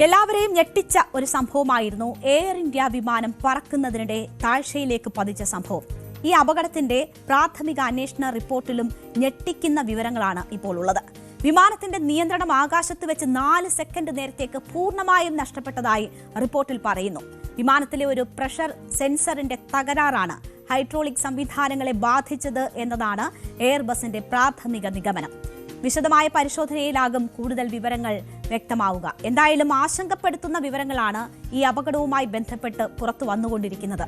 എല്ലാവരെയും ഞെട്ടിച്ച ഒരു സംഭവമായിരുന്നു എയർ ഇന്ത്യ വിമാനം പറക്കുന്നതിനിടെ താഴ്ചയിലേക്ക് പതിച്ച സംഭവം. ഈ അപകടത്തിന്റെ പ്രാഥമിക അന്വേഷണ റിപ്പോർട്ടിലും ഞെട്ടിക്കുന്ന വിവരങ്ങളാണ് ഇപ്പോൾ ഉള്ളത്. വിമാനത്തിന്റെ നിയന്ത്രണം ആകാശത്ത് വെച്ച് 4 സെക്കൻഡ് നേരത്തേക്ക് പൂർണ്ണമായും നഷ്ടപ്പെട്ടതായി റിപ്പോർട്ടിൽ പറയുന്നു. വിമാനത്തിലെ ഒരു പ്രഷർ സെൻസറിന്റെ തകരാറാണ് ഹൈഡ്രോളിക് സംവിധാനങ്ങളെ ബാധിച്ചത് എന്നതാണ് എയർബസിന്റെ പ്രാഥമിക നിഗമനം. വിശദമായ പരിശോധനയിലാകും കൂടുതൽ വിവരങ്ങൾ വ്യക്തമാവുക. എന്തായാലും ആശങ്കപ്പെടുത്തുന്ന വിവരങ്ങളാണ് ഈ അപകടവുമായി ബന്ധപ്പെട്ട് പുറത്തു വന്നുകൊണ്ടിരിക്കുന്നത്.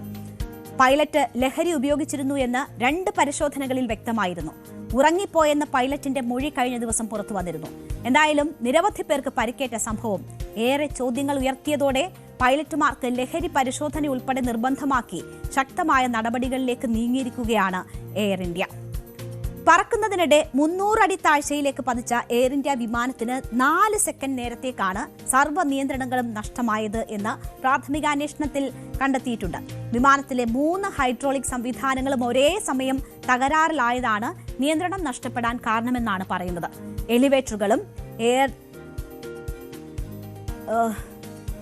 പൈലറ്റ് ലഹരി ഉപയോഗിച്ചിരുന്നു എന്ന് 2 പരിശോധനകളിൽ വ്യക്തമായിരുന്നു. ഉറങ്ങിപ്പോയെന്ന പൈലറ്റിന്റെ മൊഴി കഴിഞ്ഞ ദിവസം പുറത്തു വന്നിരുന്നു. എന്തായാലും നിരവധി പേർക്ക് പരിക്കേറ്റ സംഭവം ഏറെ ചോദ്യങ്ങൾ ഉയർത്തിയതോടെ പൈലറ്റുമാർക്ക് ലഹരി പരിശോധന ഉൾപ്പെടെ നിർബന്ധമാക്കി ശക്തമായ നടപടികളിലേക്ക് നീങ്ങിയിരിക്കുകയാണ് എയർ ഇന്ത്യ. പറക്കുന്നതിനിടെ 300 അടി താഴ്ചയിലേക്ക് പതിച്ച എയർ ഇന്ത്യ വിമാനത്തിന് 4 സെക്കൻഡ് നേരത്തേക്കാണ് സർവ്വ നിയന്ത്രണങ്ങളും നഷ്ടമായത് എന്ന് പ്രാഥമികാന്വേഷണത്തിൽ കണ്ടെത്തിയിട്ടുണ്ട്. വിമാനത്തിലെ 3 ഹൈഡ്രോളിക് സംവിധാനങ്ങളും ഒരേ സമയം തകരാറിലായതാണ് നിയന്ത്രണം നഷ്ടപ്പെടാൻ കാരണമെന്നാണ് പറയുന്നത്.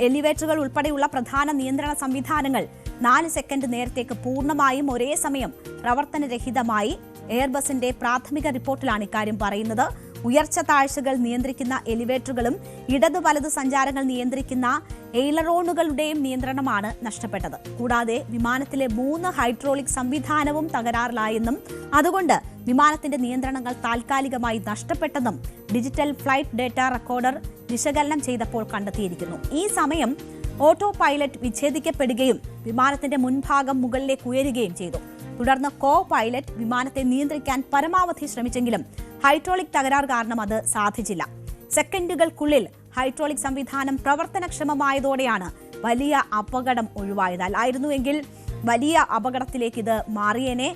എലിവേറ്ററുകൾ ഉൾപ്പെടെയുള്ള പ്രധാന നിയന്ത്രണ സംവിധാനങ്ങൾ 4 സെക്കൻഡ് നേരത്തേക്ക് പൂർണ്ണമായും ഒരേ സമയം പ്രവർത്തനരഹിതമായി. എയർബസിന്റെ പ്രാഥമിക റിപ്പോർട്ടിലാണ് ഇക്കാര്യം പറയുന്നത്. ഉയർച്ച താഴ്ചകൾ നിയന്ത്രിക്കുന്ന എലിവേറ്ററുകളും ഇടതു വലതു സഞ്ചാരങ്ങൾ നിയന്ത്രിക്കുന്ന എയ്ലറോണുകളുടെയും നിയന്ത്രണമാണ് നഷ്ടപ്പെട്ടത്. കൂടാതെ വിമാനത്തിലെ 3 ഹൈഡ്രോളിക് സംവിധാനവും തകരാറിലായെന്നും അതുകൊണ്ട് വിമാനത്തിന്റെ നിയന്ത്രണങ്ങൾ താൽക്കാലികമായി നഷ്ടപ്പെട്ടെന്നും ഡിജിറ്റൽ ഫ്ലൈറ്റ് ഡേറ്റ റെക്കോർഡർ വിശകലനം ചെയ്തപ്പോൾ കണ്ടെത്തിയിരിക്കുന്നു. ഈ സമയം ഓട്ടോ പൈലറ്റ് വിച്ഛേദിക്കപ്പെടുകയും വിമാനത്തിന്റെ മുൻഭാഗം മുകളിലേക്ക് ഉയരുകയും ചെയ്തു. തുടർന്ന് കോ പൈലറ്റ് വിമാനത്തെ നിയന്ത്രിക്കാൻ പരമാവധി ശ്രമിച്ചെങ്കിലും ഹൈഡ്രോളിക് തകരാർ കാരണം അത് സാധിച്ചില്ല. സെക്കൻഡുകൾക്കുള്ളിൽ ഹൈഡ്രോളിക് സംവിധാനം പ്രവർത്തനക്ഷമമായതോടെയാണ് വലിയ അപകടം ഒഴിവായത്. അല്ലായിരുന്നുവെങ്കിൽ വലിയ അപകടത്തിലേക്ക് ഇത് മാറിയേനെ.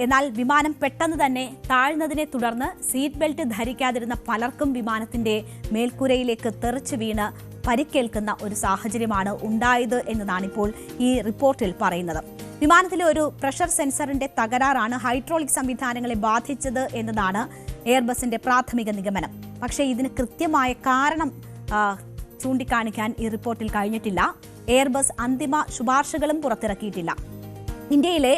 എന്നാൽ വിമാനം പെട്ടെന്ന് തന്നെ താഴ്ന്നതിനെ തുടർന്ന് സീറ്റ് ബെൽറ്റ് ധരിക്കാതിരുന്ന പലർക്കും വിമാനത്തിന്റെ മേൽക്കൂരയിലേക്ക് തെറിച്ചു വീണ് പരിക്കേൽക്കുന്ന ഒരു സാഹചര്യമാണ് ഉണ്ടായത് എന്നതാണ് ഇപ്പോൾ ഈ റിപ്പോർട്ടിൽ പറയുന്നത്. വിമാനത്തിലെ ഒരു പ്രഷർ സെൻസറിന്റെ തകരാറാണ് ഹൈഡ്രോളിക് സംവിധാനങ്ങളെ ബാധിച്ചത് എന്നതാണ് എയർബസിന്റെ പ്രാഥമിക നിഗമനം. പക്ഷേ ഇതിന് കൃത്യമായ കാരണം ചൂണ്ടിക്കാണിക്കാൻ ഈ റിപ്പോർട്ടിൽ കഴിഞ്ഞിട്ടില്ല. എയർബസ് അന്തിമ ശുപാർശകളും പുറത്തിറക്കിയിട്ടില്ല. ഇന്ത്യയിലെ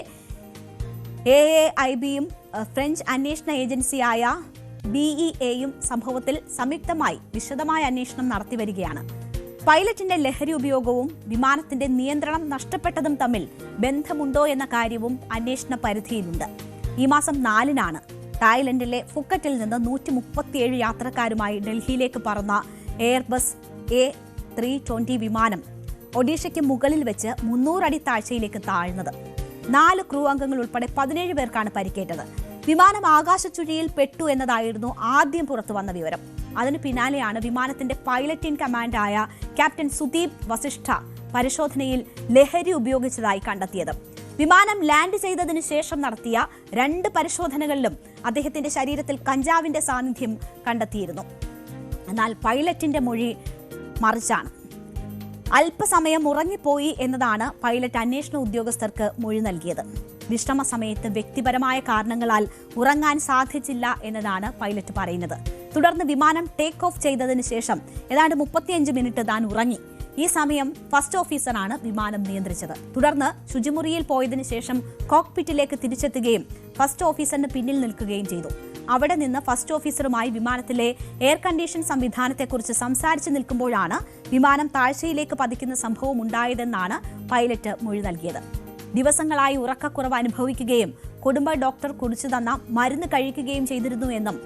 AAIBയും ഫ്രഞ്ച് അന്വേഷണ ഏജൻസിയായ BEAയും സംഭവത്തിൽ സംയുക്തമായി വിശദമായ അന്വേഷണം നടത്തിവരികയാണ്. പൈലറ്റിന്റെ ലഹരി ഉപയോഗവും വിമാനത്തിന്റെ നിയന്ത്രണം നഷ്ടപ്പെട്ടതും തമ്മിൽ ബന്ധമുണ്ടോ എന്ന കാര്യവും അന്വേഷണ പരിധിയിലുണ്ട്. ഈ മാസം 4-നാണ് തായ്ലൻഡിലെ ഫുക്കറ്റിൽ നിന്ന് 137 യാത്രക്കാരുമായി ഡൽഹിയിലേക്ക് പറന്ന എയർബസ് A320 വിമാനം ഒഡീഷയ്ക്ക് മുകളിൽ വെച്ച് 300 അടി താഴ്ചയിലേക്ക് താഴ്ന്നത്. 4 ക്രൂ അംഗങ്ങൾ ഉൾപ്പെടെ 17 പേർക്കാണ് പരിക്കേറ്റത്. വിമാനം ആകാശച്ചുഴിയിൽ പെട്ടു എന്നതായിരുന്നു ആദ്യം പുറത്തു വന്ന വിവരം. അതിനു പിന്നാലെയാണ് വിമാനത്തിന്റെ പൈലറ്റ് ഇൻ കമാൻഡായ ക്യാപ്റ്റൻ സുദീപ് വസിഷ്ഠ പരിശോധനയിൽ ലഹരി ഉപയോഗിച്ചതായി കണ്ടെത്തിയത്. വിമാനം ലാൻഡ് ചെയ്തതിനു ശേഷം നടത്തിയ 2 പരിശോധനകളിലും അദ്ദേഹത്തിന്റെ ശരീരത്തിൽ കഞ്ചാവിന്റെ സാന്നിധ്യം കണ്ടെത്തിയിരുന്നു. എന്നാൽ പൈലറ്റിന്റെ മൊഴി മറിച്ചാണ്. അല്പസമയം ഉറങ്ങിപ്പോയി എന്നതാണ് പൈലറ്റ് അന്വേഷണ ഉദ്യോഗസ്ഥർക്ക് മൊഴി നൽകിയത്. വിശ്രമ സമയത്ത് വ്യക്തിപരമായ കാരണങ്ങളാൽ ഉറങ്ങാൻ സാധിച്ചില്ല എന്നതാണ് പൈലറ്റ് പറയുന്നത്. തുടർന്ന് വിമാനം ടേക്ക് ഓഫ് ചെയ്തതിനു ശേഷം ഏതാണ്ട് 35 മിനിറ്റ് താൻ ഉറങ്ങി. ഈ സമയം ഫസ്റ്റ് ഓഫീസറാണ് വിമാനം നിയന്ത്രിച്ചത്. തുടർന്ന് ശുചിമുറിയിൽ പോയതിനു ശേഷം കോക്പിറ്റിലേക്ക് തിരിച്ചെത്തുകയും ഫസ്റ്റ് ഓഫീസറിന് പിന്നിൽ നിൽക്കുകയും ചെയ്തു. അവിടെ നിന്ന് ഫസ്റ്റ് ഓഫീസറുമായി വിമാനത്തിലെ എയർ കണ്ടീഷൻ സംവിധാനത്തെക്കുറിച്ച് സംസാരിച്ചു നിൽക്കുമ്പോഴാണ് വിമാനം താഴ്ചയിലേക്ക് പതിക്കുന്ന സംഭവം ഉണ്ടായതെന്നാണ് പൈലറ്റ് മൊഴി നൽകിയത്. ദിവസങ്ങളായി ഉറക്കക്കുറവ് അനുഭവിക്കുകയും കുടുംബ ഡോക്ടർ കുറിച്ചു തന്ന മരുന്ന് കഴിക്കുകയും ചെയ്തിരുന്നു എന്നും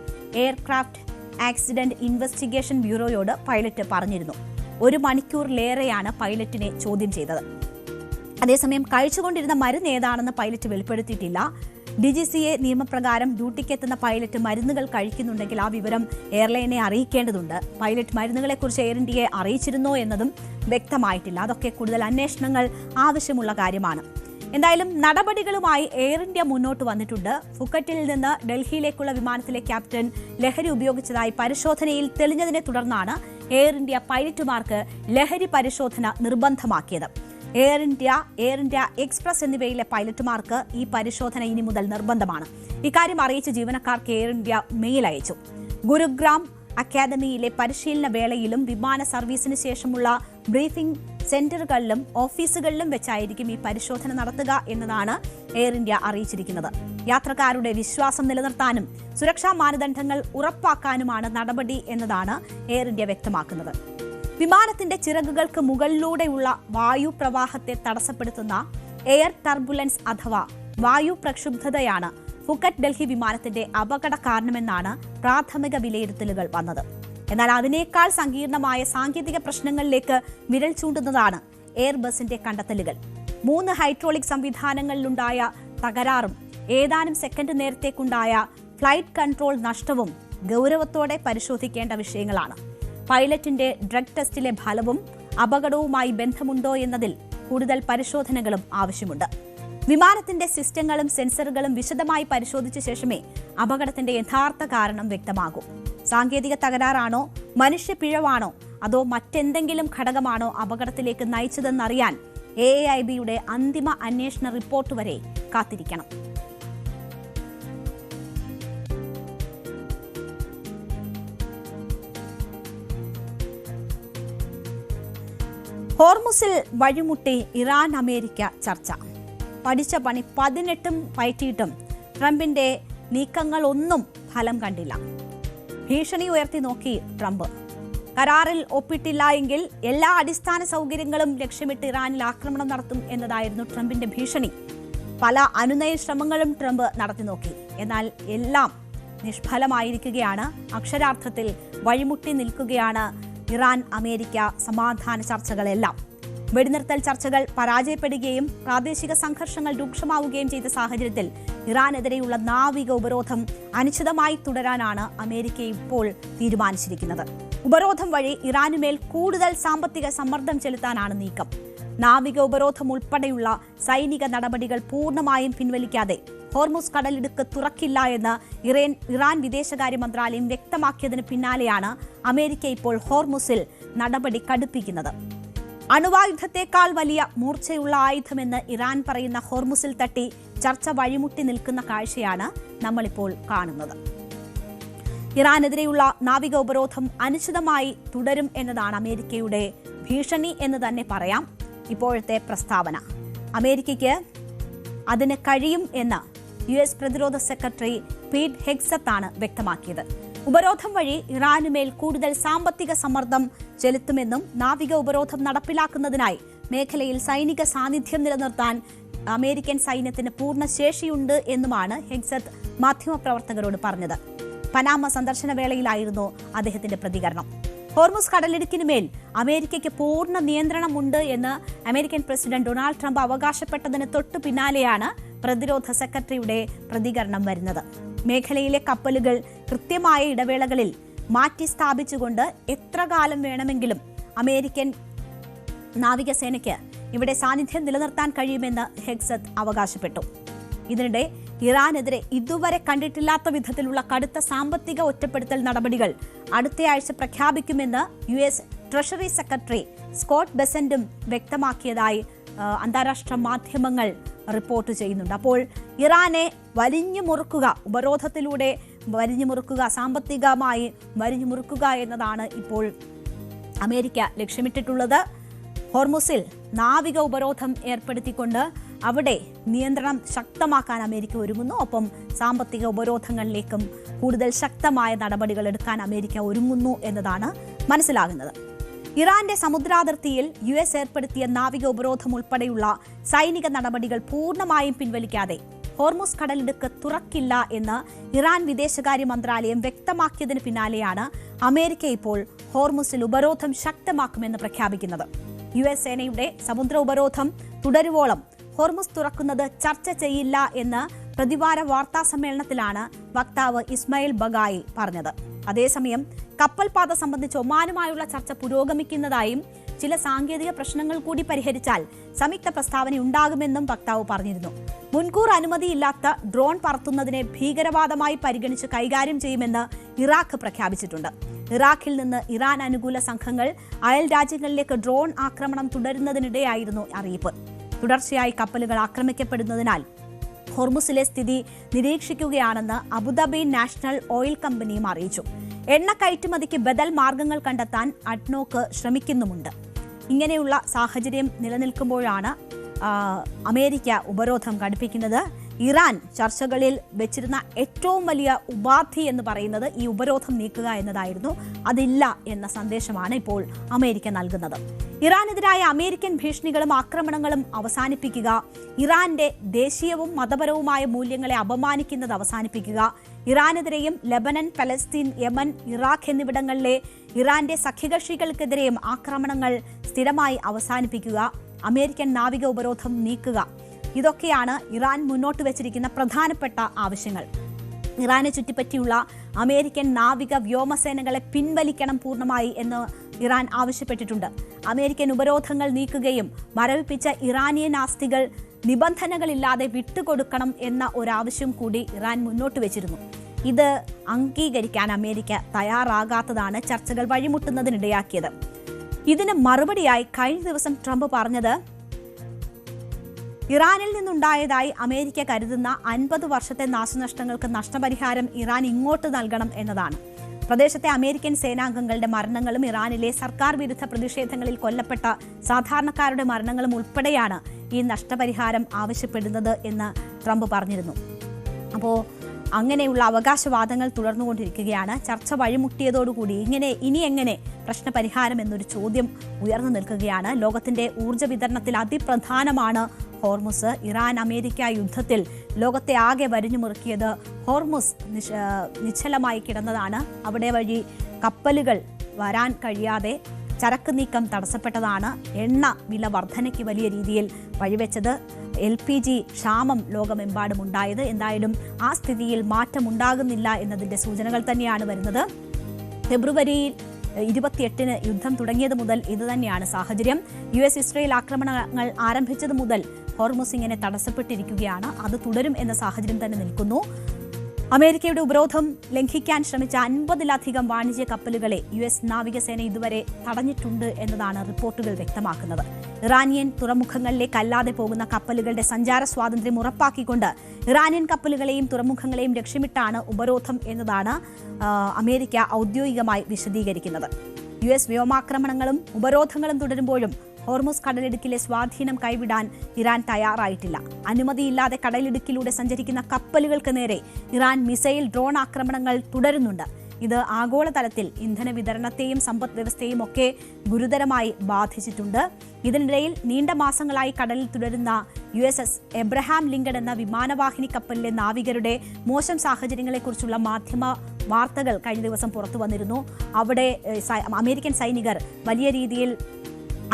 എയർക്രാഫ്റ്റ് ആക്സിഡന്റ് ഇൻവെസ്റ്റിഗേഷൻ ബ്യൂറോയോട് പൈലറ്റ് പറഞ്ഞിരുന്നു. 1 മണിക്കൂറിലേറെയാണ് പൈലറ്റിനെ ചോദ്യം ചെയ്തത്. അതേസമയം കഴിച്ചുകൊണ്ടിരുന്ന മരുന്ന് ഏതാണെന്ന് പൈലറ്റ് വെളിപ്പെടുത്തിയിട്ടില്ല. DGCA നിയമപ്രകാരം ഡ്യൂട്ടിക്കെത്തുന്ന പൈലറ്റ് മരുന്നുകൾ കഴിക്കുന്നുണ്ടെങ്കിൽ ആ വിവരം എയർലൈനെ അറിയിക്കേണ്ടതുണ്ട്. പൈലറ്റ് മരുന്നുകളെക്കുറിച്ച് എയർ ഇന്ത്യയെ അറിയിച്ചിരുന്നോ എന്നതും വ്യക്തമായിട്ടില്ല. അതൊക്കെ കൂടുതൽ അന്വേഷണങ്ങൾ ആവശ്യമുള്ള കാര്യമാണ്. എന്തായാലും നടപടികളുമായി എയർ ഇന്ത്യ മുന്നോട്ട് വന്നിട്ടുണ്ട്. ഫുക്കറ്റിൽ നിന്ന് ഡൽഹിയിലേക്കുള്ള വിമാനത്തിലെ ക്യാപ്റ്റൻ ലഹരി ഉപയോഗിച്ചതായി പരിശോധനയിൽ തെളിഞ്ഞതിനെ തുടർന്നാണ് എയർ ഇന്ത്യ പൈലറ്റുമാർക്ക് ലഹരി പരിശോധന നിർബന്ധമാക്കിയത്. എയർ ഇന്ത്യ എക്സ്പ്രസ് എന്നിവയിലെ പൈലറ്റുമാർക്ക് ഈ പരിശോധന ഇനി മുതൽ നിർബന്ധമാണ്. ഇക്കാര്യം അറിയിച്ച് ജീവനക്കാർക്ക് എയർ ഇന്ത്യ മെയിൽ അയച്ചു. ഗുരുഗ്രാം അക്കാദമിയിലെ പരിശീലന വേളയിലും വിമാന സർവീസിന് ശേഷമുള്ള ബ്രീഫിംഗ് സെന്ററുകളിലും ഓഫീസുകളിലും വെച്ചായിരിക്കും ഈ പരിശോധന നടത്തുക എന്നതാണ് എയർ ഇന്ത്യ അറിയിച്ചിരിക്കുന്നത്. യാത്രക്കാരുടെ വിശ്വാസം നിലനിർത്താനും സുരക്ഷാ മാനദണ്ഡങ്ങൾ ഉറപ്പാക്കാനുമാണ് നടപടി എന്നതാണ് എയർ ഇന്ത്യ വ്യക്തമാക്കുന്നത്. വിമാനത്തിന്റെ ചിറകുകൾക്ക് മുകളിലൂടെയുള്ള വായു പ്രവാഹത്തെ തടസ്സപ്പെടുത്തുന്ന എയർ ടർബുലൻസ് അഥവാ വായു പ്രക്ഷുബ്ധതയാണ് ഫുക്കറ്റ് ഡൽഹി വിമാനത്തിന്റെ അപകട കാരണമെന്നാണ് പ്രാഥമിക വിലയിരുത്തലുകൾ വന്നത്. എന്നാൽ അതിനേക്കാൾ സങ്കീർണമായ സാങ്കേതിക പ്രശ്നങ്ങളിലേക്ക് വിരൽ ചൂണ്ടുന്നതാണ് എയർബസിന്റെ കണ്ടെത്തലുകൾ. 3 ഹൈഡ്രോളിക് സംവിധാനങ്ങളിലുണ്ടായ തകരാറും ഏതാനും സെക്കൻഡ് നേരത്തേക്കുണ്ടായ ഫ്ലൈറ്റ് കൺട്രോൾ നഷ്ടവും ഗൗരവത്തോടെ പരിശോധിക്കേണ്ട വിഷയങ്ങളാണ്. പൈലറ്റിന്റെ ഡ്രഗ് ടെസ്റ്റിലെ ഫലവും അപകടവുമായി ബന്ധമുണ്ടോ എന്നതിൽ കൂടുതൽ പരിശോധനകളും ആവശ്യമുണ്ട്. വിമാനത്തിന്റെ സിസ്റ്റങ്ങളും സെൻസറുകളും വിശദമായി പരിശോധിച്ച ശേഷമേ അപകടത്തിന്റെ യഥാർത്ഥ കാരണം വ്യക്തമാകൂ. സാങ്കേതിക തകരാറാണോ, മനുഷ്യ പിഴവാണോ, അതോ മറ്റെന്തെങ്കിലും ഘടകമാണോ അപകടത്തിലേക്ക് നയിച്ചതെന്നറിയാൻ AAIBയുടെ അന്തിമ അന്വേഷണ റിപ്പോർട്ട് വരെ കാത്തിരിക്കണം. ഹോർമുസിൽ വഴിമുട്ടി ഇറാൻ അമേരിക്ക ചർച്ച. പഠിച്ച പണി 18 പയറ്റിയിട്ടും ട്രംപിന്റെ നീക്കങ്ങളൊന്നും ഫലം കണ്ടില്ല. ഭീഷണി ഉയർത്തി നോക്കി ട്രംപ്. കരാറിൽ ഒപ്പിട്ടില്ല എങ്കിൽ എല്ലാ അടിസ്ഥാന സൗകര്യങ്ങളും ലക്ഷ്യമിട്ട് ഇറാനിൽ ആക്രമണം നടത്തും എന്നതായിരുന്നു ട്രംപിന്റെ ഭീഷണി. പല അനുനയ ശ്രമങ്ങളും ട്രംപ് നടത്തി നോക്കി. എന്നാൽ എല്ലാം നിഷ്ഫലമായിരിക്കുകയാണ്. അക്ഷരാർത്ഥത്തിൽ വഴിമുട്ടി നിൽക്കുകയാണ് ഇറാൻ അമേരിക്ക സമാധാന ചർച്ചകളെല്ലാം. വെടിനിർത്തൽ ചർച്ചകൾ പരാജയപ്പെടുകയും പ്രാദേശിക സംഘർഷങ്ങൾ രൂക്ഷമാവുകയും ചെയ്ത സാഹചര്യത്തിൽ ഇറാനെതിരെയുള്ള നാവിക ഉപരോധം അനിശ്ചിതമായി തുടരാനാണ് അമേരിക്ക ഇപ്പോൾ തീരുമാനിച്ചിരിക്കുന്നത്. ഉപരോധം വഴി ഇറാനുമേൽ കൂടുതൽ സാമ്പത്തിക സമ്മർദ്ദം ചെലുത്താനാണ് നീക്കം. നാവിക ഉപരോധം ഉൾപ്പെടെയുള്ള സൈനിക നടപടികൾ പൂർണ്ണമായും പിൻവലിക്കാതെ ഹോർമുസ് കടലിടുക്ക് തുറക്കില്ല എന്ന് ഇറാൻ വിദേശകാര്യ മന്ത്രാലയം വ്യക്തമാക്കിയതിന് പിന്നാലെയാണ് അമേരിക്ക ഇപ്പോൾ ഹോർമുസിൽ നടപടി കടുപ്പിക്കുന്നത്. അണുവായുധത്തെക്കാൾ വലിയ മൂർച്ചയുള്ള ആയുധമെന്ന് ഇറാൻ പറയുന്ന ഹോർമുസിൽ തട്ടി ചർച്ച വഴിമുട്ടി നിൽക്കുന്ന കാഴ്ചയാണ് നമ്മളിപ്പോൾ കാണുന്നത്. ഇറാനെതിരെയുള്ള നാവിക ഉപരോധം അനിശ്ചിതമായി തുടരും എന്നതാണ് അമേരിക്കയുടെ ഭീഷണി എന്ന് തന്നെ പറയാം. ഇപ്പോഴത്തെ പ്രസ്താവന അമേരിക്കയ്ക്ക് അതിന് കഴിയും എന്ന് US പ്രതിരോധ സെക്രട്ടറി പീറ്റ് ഹെഗ്സത്താണ് വ്യക്തമാക്കിയത്. ഉപരോധം വഴി ഇറാനുമേൽ കൂടുതൽ സാമ്പത്തിക സമ്മർദ്ദം ചെലുത്തുമെന്നും നാവിക ഉപരോധം നടപ്പിലാക്കുന്നതിനായി മേഖലയിൽ സൈനിക സാന്നിധ്യം നിലനിർത്താൻ അമേരിക്കൻ സൈന്യത്തിന് പൂർണ്ണ ശേഷിയുണ്ട് എന്നുമാണ് ഹെഗ്സത്ത് മാധ്യമപ്രവർത്തകരോട് പറഞ്ഞത്. പനാമ സന്ദർശന വേളയിലായിരുന്നു അദ്ദേഹത്തിന്റെ പ്രതികരണം. ഹോർമുസ് കടലിടുക്കിനുമേൽ അമേരിക്കയ്ക്ക് പൂർണ്ണ നിയന്ത്രണമുണ്ട് എന്ന് അമേരിക്കൻ പ്രസിഡന്റ് ഡൊണാൾഡ് ട്രംപ് അവകാശപ്പെട്ടതിന് തൊട്ടു പിന്നാലെയാണ് പ്രതിരോധ സെക്രട്ടറിയുടെ പ്രതികരണം വരുന്നത്. മേഖലയിലെ കപ്പലുകൾ കൃത്യമായ ഇടവേളകളിൽ മാറ്റി സ്ഥാപിച്ചുകൊണ്ട് എത്ര കാലം വേണമെങ്കിലും അമേരിക്കൻ നാവികസേനയ്ക്ക് ഇവിടെ സാന്നിധ്യം നിലനിർത്താൻ കഴിയുമെന്ന് ഹെഗ്സത്ത് അവകാശപ്പെട്ടു. ഇതിനിടെ ഇറാനെതിരെ ഇതുവരെ കണ്ടിട്ടില്ലാത്ത വിധത്തിലുള്ള കടുത്ത സാമ്പത്തിക ഒറ്റപ്പെടുത്തൽ നടപടികൾ അടുത്തയാഴ്ച പ്രഖ്യാപിക്കുമെന്ന് US ട്രഷറി സെക്രട്ടറി സ്കോട്ട് ബെസന്റും വ്യക്തമാക്കിയതായി അന്താരാഷ്ട്ര മാധ്യമങ്ങൾ റിപ്പോർട്ട് ചെയ്യുന്നുണ്ട്. അപ്പോൾ ഇറാനെ വരിഞ്ഞു മുറുക്കുക, ഉപരോധത്തിലൂടെ വരിഞ്ഞു മുറുക്കുക, സാമ്പത്തികമായി വരിഞ്ഞു മുറുക്കുക എന്നതാണ് ഇപ്പോൾ അമേരിക്ക ലക്ഷ്യമിട്ടിട്ടുള്ളത്. ഹോർമുസിൽ നാവിക ഉപരോധം ഏർപ്പെടുത്തിക്കൊണ്ട് അവിടെ നിയന്ത്രണം ശക്തമാക്കാൻ അമേരിക്ക ഒരുങ്ങുന്നു. ഒപ്പം സാമ്പത്തിക ഉപരോധങ്ങളിലേക്കും കൂടുതൽ ശക്തമായ നടപടികൾ എടുക്കാൻ അമേരിക്ക ഒരുങ്ങുന്നു എന്നതാണ് മനസ്സിലാകുന്നത്. ഇറാന്റെ സമുദ്രാതിർത്തിയിൽ US ഏർപ്പെടുത്തിയ നാവിക ഉപരോധം ഉൾപ്പെടെയുള്ള സൈനിക നടപടികൾ പൂർണ്ണമായും പിൻവലിക്കാതെ ഹോർമുസ് കടലിടുക്ക് തുറക്കില്ല എന്ന് ഇറാൻ വിദേശകാര്യ മന്ത്രാലയം വ്യക്തമാക്കിയതിന് പിന്നാലെയാണ് അമേരിക്ക ഇപ്പോൾ ഹോർമുസിൽ ഉപരോധം ശക്തമാക്കുമെന്ന് പ്രഖ്യാപിക്കുന്നത്. US സേനയുടെ സമുദ്ര ഉപരോധം തുടരുവോളം ഹോർമുസ് തുറക്കുന്നത് ചർച്ച ചെയ്യില്ല എന്ന് പ്രതിവാര വാർത്താ സമ്മേളനത്തിലാണ് വക്താവ് ഇസ്മായിൽ ബഗായി പറഞ്ഞത്. അതേസമയം കപ്പൽപാത സംബന്ധിച്ച് ഒമാനുമായുള്ള ചർച്ച പുരോഗമിക്കുന്നതായും ചില സാങ്കേതിക പ്രശ്നങ്ങൾ കൂടി പരിഹരിച്ചാൽ സംയുക്ത പ്രസ്താവന ഉണ്ടാകുമെന്നും വക്താവ് പറഞ്ഞിരുന്നു. മുൻകൂർ അനുമതിയില്ലാത്ത ഡ്രോൺ പറത്തുന്നതിനെ ഭീകരവാദമായി പരിഗണിച്ച് കൈകാര്യം ചെയ്യുമെന്ന് ഇറാഖ് പ്രഖ്യാപിച്ചിട്ടുണ്ട്. ഇറാഖിൽ നിന്ന് ഇറാൻ അനുകൂല സംഘങ്ങൾ അയൽ രാജ്യങ്ങളിലേക്ക് ഡ്രോൺ ആക്രമണം തുടരുന്നതിനിടെയായിരുന്നു അറിയിപ്പ്. തുടർച്ചയായി കപ്പലുകൾ ആക്രമിക്കപ്പെടുന്നതിനാൽ ഹോർമുസിലെ സ്ഥിതി നിരീക്ഷിക്കുകയാണെന്ന് അബുദാബി നാഷണൽ ഓയിൽ കമ്പനിയും അറിയിച്ചു. എണ്ണ കയറ്റുമതിക്ക് ബദൽ മാർഗങ്ങൾ കണ്ടെത്താൻ അഡ്നോക്ക് ശ്രമിക്കുന്നുമുണ്ട്. ഇങ്ങനെയുള്ള സാഹചര്യം നിലനിൽക്കുമ്പോഴാണ് അമേരിക്ക ഉപരോധം കടുപ്പിക്കുന്നത്. ഇറാൻ ചർച്ചകളിൽ വെച്ചിരുന്ന ഏറ്റവും വലിയ ഉപാധി എന്ന് പറയുന്നത് ഈ ഉപരോധം നീക്കുക എന്നതായിരുന്നു. അതില്ല എന്ന സന്ദേശമാണ് ഇപ്പോൾ അമേരിക്ക നൽകുന്നത്. ഇറാനെതിരായ അമേരിക്കൻ ഭീഷണികളും ആക്രമണങ്ങളും അവസാനിപ്പിക്കുക, ഇറാന്റെ ദേശീയവും മതപരവുമായ മൂല്യങ്ങളെ അപമാനിക്കുന്നത് അവസാനിപ്പിക്കുക, ഇറാനെതിരെയും ലെബനൻ, പലസ്തീൻ, യമൻ, ഇറാഖ് എന്നിവിടങ്ങളിലെ ഇറാന്റെ സഖ്യകക്ഷികൾക്കെതിരെയും ആക്രമണങ്ങൾ സ്ഥിരമായി അവസാനിപ്പിക്കുക, അമേരിക്കൻ നാവിക ഉപരോധം നീക്കുക, ഇതൊക്കെയാണ് ഇറാൻ മുന്നോട്ട് വെച്ചിരിക്കുന്ന പ്രധാനപ്പെട്ട ആവശ്യങ്ങൾ. ഇറാനെ ചുറ്റിപ്പറ്റിയുള്ള അമേരിക്കൻ നാവിക വ്യോമസേനകളെ പിൻവലിക്കണം പൂർണ്ണമായി എന്ന് ഇറാൻ ആവശ്യപ്പെട്ടിട്ടുണ്ട്. അമേരിക്കൻ ഉപരോധങ്ങൾ നീക്കുകയും മരവിപ്പിച്ച ഇറാനിയൻ ആസ്തികൾ നിബന്ധനകളില്ലാതെ വിട്ടുകൊടുക്കണം എന്ന ഒരാവശ്യം കൂടി ഇറാൻ മുന്നോട്ട് വെച്ചിരുന്നു. ഇത് അംഗീകരിക്കാൻ അമേരിക്ക തയ്യാറാകാത്തതാണ് ചർച്ചകൾ വഴിമുട്ടുന്നതിനിടയാക്കിയത്. ഇതിന് മറുപടിയായി കഴിഞ്ഞ ദിവസം ട്രംപ് പറഞ്ഞത് ഇറാനിൽ നിന്നുണ്ടായതായി അമേരിക്ക കരുതുന്ന 50 വർഷത്തെ നാശനഷ്ടങ്ങൾക്ക് നഷ്ടപരിഹാരം ഇറാൻ ഇങ്ങോട്ട് നൽകണം എന്നതാണ്. പ്രദേശത്തെ അമേരിക്കൻ സേനാംഗങ്ങളുടെ മരണങ്ങളും ഇറാനിലെ സർക്കാർ വിരുദ്ധ പ്രതിഷേധങ്ങളിൽ കൊല്ലപ്പെട്ട സാധാരണക്കാരുടെ മരണങ്ങളും ഉൾപ്പെടെയാണ് ഈ നഷ്ടപരിഹാരം ആവശ്യപ്പെടുന്നത് എന്ന് ട്രംപ് പറഞ്ഞിരുന്നു. അപ്പോൾ അങ്ങനെയുള്ള അവകാശവാദങ്ങൾ തുടർന്നുകൊണ്ടിരിക്കുകയാണ്. ചർച്ച വഴിമുട്ടിയതോടുകൂടി ഇനി എങ്ങനെ പ്രശ്നപരിഹാരം എന്നൊരു ചോദ്യം ഉയർന്നു നിൽക്കുകയാണ്. ലോകത്തിന്റെ ഊർജ്ജ വിതരണത്തിൽ അതിപ്രധാനമാണ് ഹോർമുസ്. ഇറാൻ അമേരിക്ക യുദ്ധത്തിൽ ലോകത്തെ ആകെ വരിഞ്ഞു മുറുക്കിയത് ഹോർമുസ് നിശ്ചലമായി കിടന്നതാണ്. അവിടെ വഴി കപ്പലുകൾ വരാൻ കഴിയാതെ ചരക്ക് നീക്കം തടസ്സപ്പെട്ടതാണ്. എണ്ണ വില വർധനയ്ക്ക് വലിയ രീതിയിൽ വഴിവെച്ചത്. LPG ക്ഷാമം ലോകമെമ്പാടും ഉണ്ടായത്. എന്തായാലും ആ സ്ഥിതിയിൽ മാറ്റമുണ്ടാകുന്നില്ല എന്നതിൻ്റെ സൂചനകൾ തന്നെയാണ് വരുന്നത്. ഫെബ്രുവരിയിൽ 28-ന് യുദ്ധം തുടങ്ങിയത് മുതൽ ഇതുതന്നെയാണ് സാഹചര്യം. US ഇസ്രയേൽ ആക്രമണങ്ങൾ ആരംഭിച്ചത് മുതൽ ഹോർമുസ് ഇങ്ങനെ തടസ്സപ്പെട്ടിരിക്കുകയാണ്. അത് തുടരും എന്ന സാഹചര്യം തന്നെ നിൽക്കുന്നു. അമേരിക്കയുടെ ഉപരോധം ലംഘിക്കാൻ ശ്രമിച്ച 50-ലധികം വാണിജ്യ കപ്പലുകളെ US നാവികസേന ഇതുവരെ തടഞ്ഞിട്ടുണ്ട് എന്നതാണ് റിപ്പോർട്ടുകൾ വ്യക്തമാക്കുന്നത്. ഇറാനിയൻ തുറമുഖങ്ങളിലേക്ക് അല്ലാതെ പോകുന്ന കപ്പലുകളുടെ സഞ്ചാര സ്വാതന്ത്ര്യം ഉറപ്പാക്കിക്കൊണ്ട് ഇറാനിയൻ കപ്പലുകളെയും തുറമുഖങ്ങളെയും ലക്ഷ്യമിട്ടാണ് ഉപരോധം എന്നതാണ് അമേരിക്ക ഔദ്യോഗികമായി വിശദീകരിക്കുന്നത്. US വ്യോമാക്രമണങ്ങളും ഉപരോധങ്ങളും തുടരുമ്പോഴും ഹോർമുസ് കടലിടുക്കിലെ സ്വാധീനം കൈവിടാൻ ഇറാൻ തയ്യാറായിട്ടില്ല. അനുമതിയില്ലാതെ കടലിടുക്കിലൂടെ സഞ്ചരിക്കുന്ന കപ്പലുകൾക്ക് നേരെ ഇറാൻ മിസൈൽ, ഡ്രോൺ ആക്രമണങ്ങൾ തുടരുന്നുണ്ട്. ഇത് ആഗോളതലത്തിൽ ഇന്ധന വിതരണത്തെയും സമ്പദ് വ്യവസ്ഥയെയും ഒക്കെ ഗുരുതരമായി ബാധിച്ചിട്ടുണ്ട്. ഇതിനിടയിൽ നീണ്ട മാസങ്ങളായി കടലിൽ തുടരുന്ന USS എബ്രഹാം ലിങ്കൺ എന്ന വിമാനവാഹിനി കപ്പലിലെ നാവികരുടെ മോശം സാഹചര്യങ്ങളെക്കുറിച്ചുള്ള മാധ്യമ വാർത്തകൾ കഴിഞ്ഞ ദിവസം പുറത്തു വന്നിരുന്നു. അവിടെ അമേരിക്കൻ സൈനികർ വലിയ രീതിയിൽ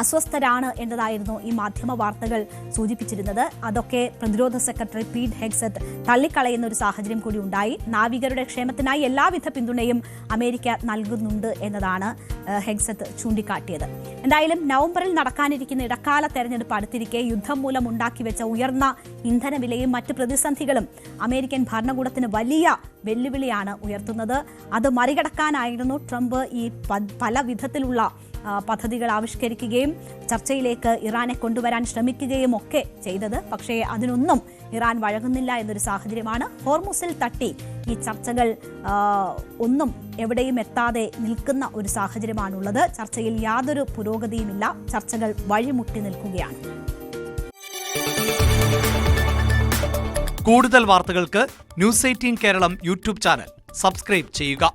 അസ്വസ്ഥരാണ് എന്നതായിരുന്നു ഈ മാധ്യമ വാർത്തകൾ സൂചിപ്പിച്ചിരുന്നത്. അതൊക്കെ പ്രതിരോധ സെക്രട്ടറി പീറ്റ് ഹെഗ്സെത്ത് തള്ളിക്കളയുന്ന ഒരു സാഹചര്യം കൂടി ഉണ്ടായി. നാവികരുടെ ക്ഷേമത്തിനായി എല്ലാവിധ പിന്തുണയും അമേരിക്ക നൽകുന്നുണ്ട് എന്നതാണ് ഹെഗ്സെത്ത് ചൂണ്ടിക്കാട്ടിയത്. എന്തായാലും നവംബറിൽ നടക്കാനിരിക്കുന്ന ഇടക്കാല തെരഞ്ഞെടുപ്പ് അടുത്തിരിക്കെ യുദ്ധം മൂലം ഉണ്ടാക്കിവെച്ച ഉയർന്ന ഇന്ധനവിലയും മറ്റ് പ്രതിസന്ധികളും അമേരിക്കൻ ഭരണകൂടത്തിന് വലിയ വെല്ലുവിളിയാണ് ഉയർത്തുന്നത്. അത് മറികടക്കാനായിരുന്നു ട്രംപ് ഈ പല വിധത്തിലുള്ള പദ്ധതികൾ ആവിഷ്കരിക്കുകയും ചർച്ചയിലേക്ക് ഇറാനെ കൊണ്ടുവരാൻ ശ്രമിക്കുകയും ഒക്കെ ചെയ്തത്. പക്ഷേ അതിനൊന്നും ഇറാൻ വഴങ്ങുന്നില്ല എന്നൊരു സാഹചര്യമാണ്. ഹോർമുസിൽ തട്ടി ഈ ചർച്ചകൾ ഒന്നും എവിടെയും എത്താതെ നിൽക്കുന്ന ഒരു സാഹചര്യമാണുള്ളത്. ചർച്ചയിൽ യാതൊരു പുരോഗതിയുമില്ല. ചർച്ചകൾ വഴിമുട്ടി നിൽക്കുകയാണ്. കൂടുതൽ വാർത്തകൾക്ക് News 18 Keralam YouTube channel subscribe ചെയ്യുക.